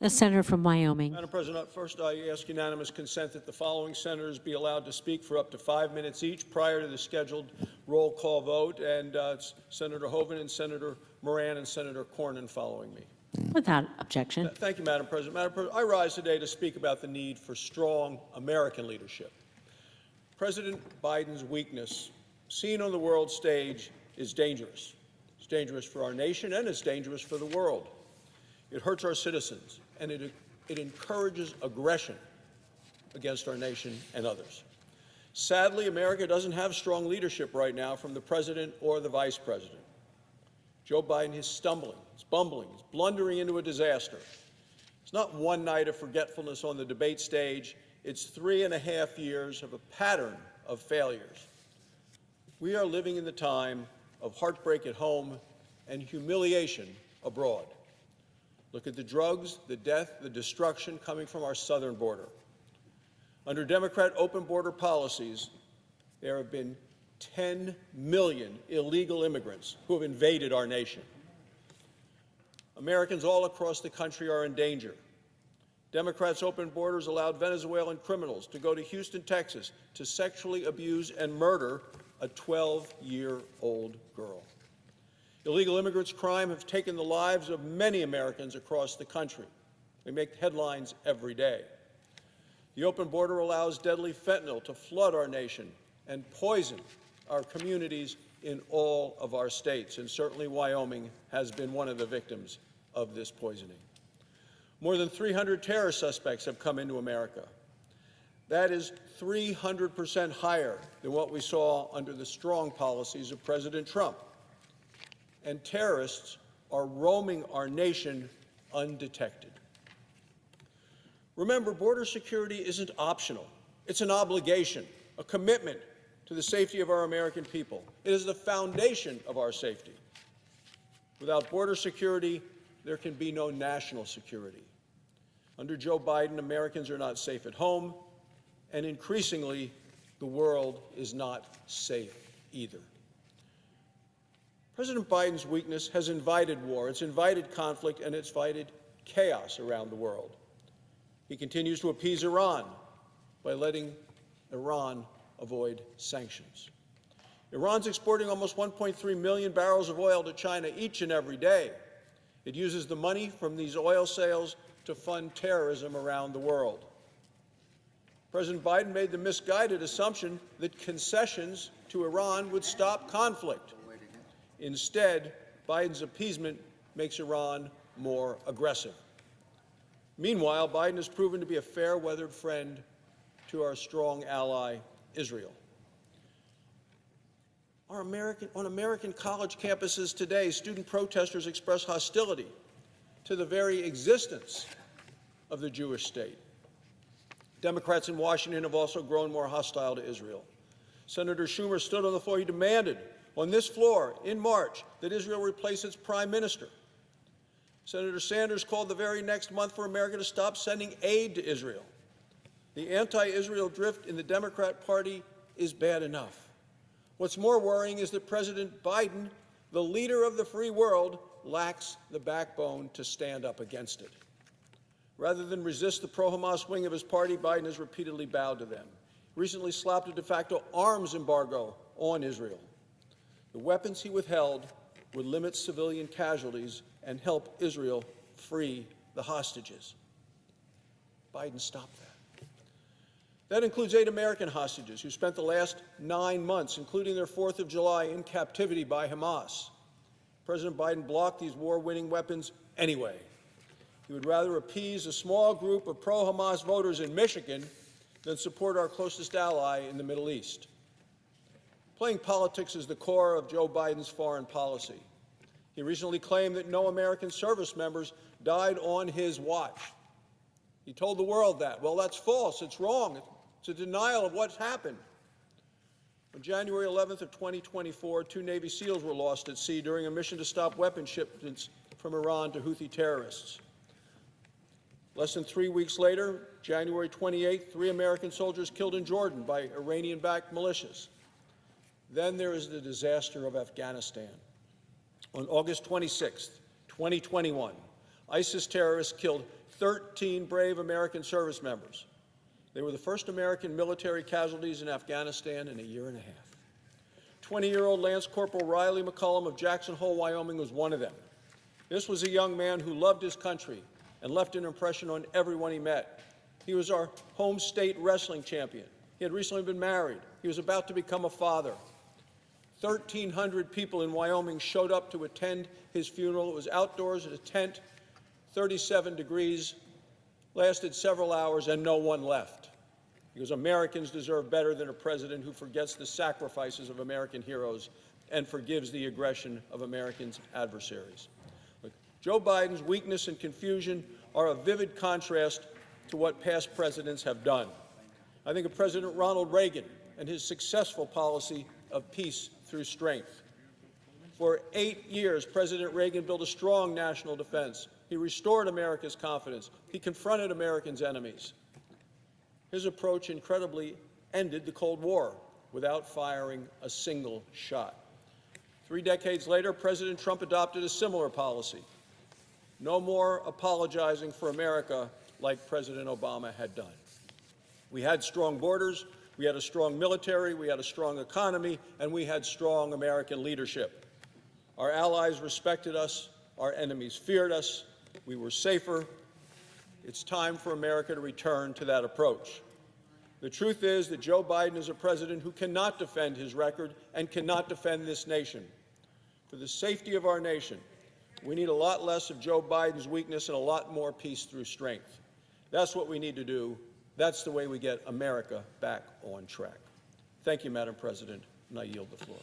The senator from Wyoming. Madam President, first I ask unanimous consent that the following senators be allowed to speak for up to 5 minutes each prior to the scheduled roll call vote, and it's Senator Hoeven and Senator Moran and Senator Cornyn following me. Without objection. Thank you, Madam President. Madam President, I rise today to speak about the need for strong American leadership. President Biden's weakness, seen on the world stage, is dangerous. It's dangerous for our nation, and it's dangerous for the world. It hurts our citizens, and it encourages aggression against our nation and others. Sadly, America doesn't have strong leadership right now from the president or the vice president. Joe Biden is stumbling, he's bumbling, he's blundering into a disaster. It's not one night of forgetfulness on the debate stage. It's 3.5 years of a pattern of failures. We are living in the time of heartbreak at home and humiliation abroad. Look at the drugs, the death, the destruction coming from our southern border. Under Democrat open border policies, there have been 10 million illegal immigrants who have invaded our nation. Americans all across the country are in danger. Democrats' open borders allowed Venezuelan criminals to go to Houston, Texas, to sexually abuse and murder a 12-year-old girl. Illegal immigrants' crime have taken the lives of many Americans across the country. They make headlines every day. The open border allows deadly fentanyl to flood our nation and poison our communities in all of our states, and certainly Wyoming has been one of the victims of this poisoning. More than 300 terrorist suspects have come into America. That is 300% higher than what we saw under the strong policies of President Trump. And terrorists are roaming our nation undetected. Remember, border security isn't optional. It's an obligation, a commitment to the safety of our American people. It is the foundation of our safety. Without border security, there can be no national security. Under Joe Biden, Americans are not safe at home, and increasingly, the world is not safe either. President Biden's weakness has invited war, it's invited conflict, and it's invited chaos around the world. He continues to appease Iran by letting Iran avoid sanctions. Iran's exporting almost 1.3 million barrels of oil to China each and every day. It uses the money from these oil sales to fund terrorism around the world. President Biden made the misguided assumption that concessions to Iran would stop conflict. Instead, Biden's appeasement makes Iran more aggressive. Meanwhile, Biden has proven to be a fair-weathered friend to our strong ally, Israel. On American college campuses today, student protesters express hostility to the very existence of the Jewish state. Democrats in Washington have also grown more hostile to Israel. Senator Schumer stood on the floor. He demanded on this floor in March that Israel replace its prime minister. Senator Sanders called the very next month for America to stop sending aid to Israel. The anti-Israel drift in the Democrat Party is bad enough. What's more worrying is that President Biden, the leader of the free world, lacks the backbone to stand up against it. Rather than resist the pro-Hamas wing of his party, Biden has repeatedly bowed to them. He recently slapped a de facto arms embargo on Israel. The weapons he withheld would limit civilian casualties and help Israel free the hostages. Biden stopped that. That includes 8 American hostages who spent the last 9 months, including their 4th of July, in captivity by Hamas. President Biden blocked these war-winning weapons anyway. He would rather appease a small group of pro-Hamas voters in Michigan than support our closest ally in the Middle East. Playing politics is the core of Joe Biden's foreign policy. He recently claimed that no American service members died on his watch. He told the world that. Well, that's false. It's wrong. It's a denial of what's happened. On January 11th of 2024, 2 Navy SEALs were lost at sea during a mission to stop weapon shipments from Iran to Houthi terrorists. Less than 3 weeks later, January 28th, 3 American soldiers killed in Jordan by Iranian-backed militias. Then there is the disaster of Afghanistan. On August 26th, 2021, ISIS terrorists killed 13 brave American service members. They were the first American military casualties in Afghanistan in a year and a half. 20-year-old Lance Corporal Riley McCullum of Jackson Hole, Wyoming, was one of them. This was a young man who loved his country and left an impression on everyone he met. He was our home state wrestling champion. He had recently been married. He was about to become a father. 1,300 people in Wyoming showed up to attend his funeral. It was outdoors in a tent, 37 degrees, lasted several hours, and no one left. Because Americans deserve better than a president who forgets the sacrifices of American heroes and forgives the aggression of Americans' adversaries. Look, Joe Biden's weakness and confusion are a vivid contrast to what past presidents have done. I think of President Ronald Reagan and his successful policy of peace through strength. For 8 years, President Reagan built a strong national defense. He restored America's confidence. He confronted Americans' enemies. His approach incredibly ended the Cold War without firing a single shot. 3 decades later, President Trump adopted a similar policy. No more apologizing for America like President Obama had done. We had strong borders, we had a strong military, we had a strong economy, and we had strong American leadership. Our allies respected us, our enemies feared us, we were safer. It's time for America to return to that approach. The truth is that Joe Biden is a president who cannot defend his record and cannot defend this nation. For the safety of our nation, we need a lot less of Joe Biden's weakness and a lot more peace through strength. That's what we need to do. That's the way we get America back on track. Thank you, Madam President, and I yield the floor.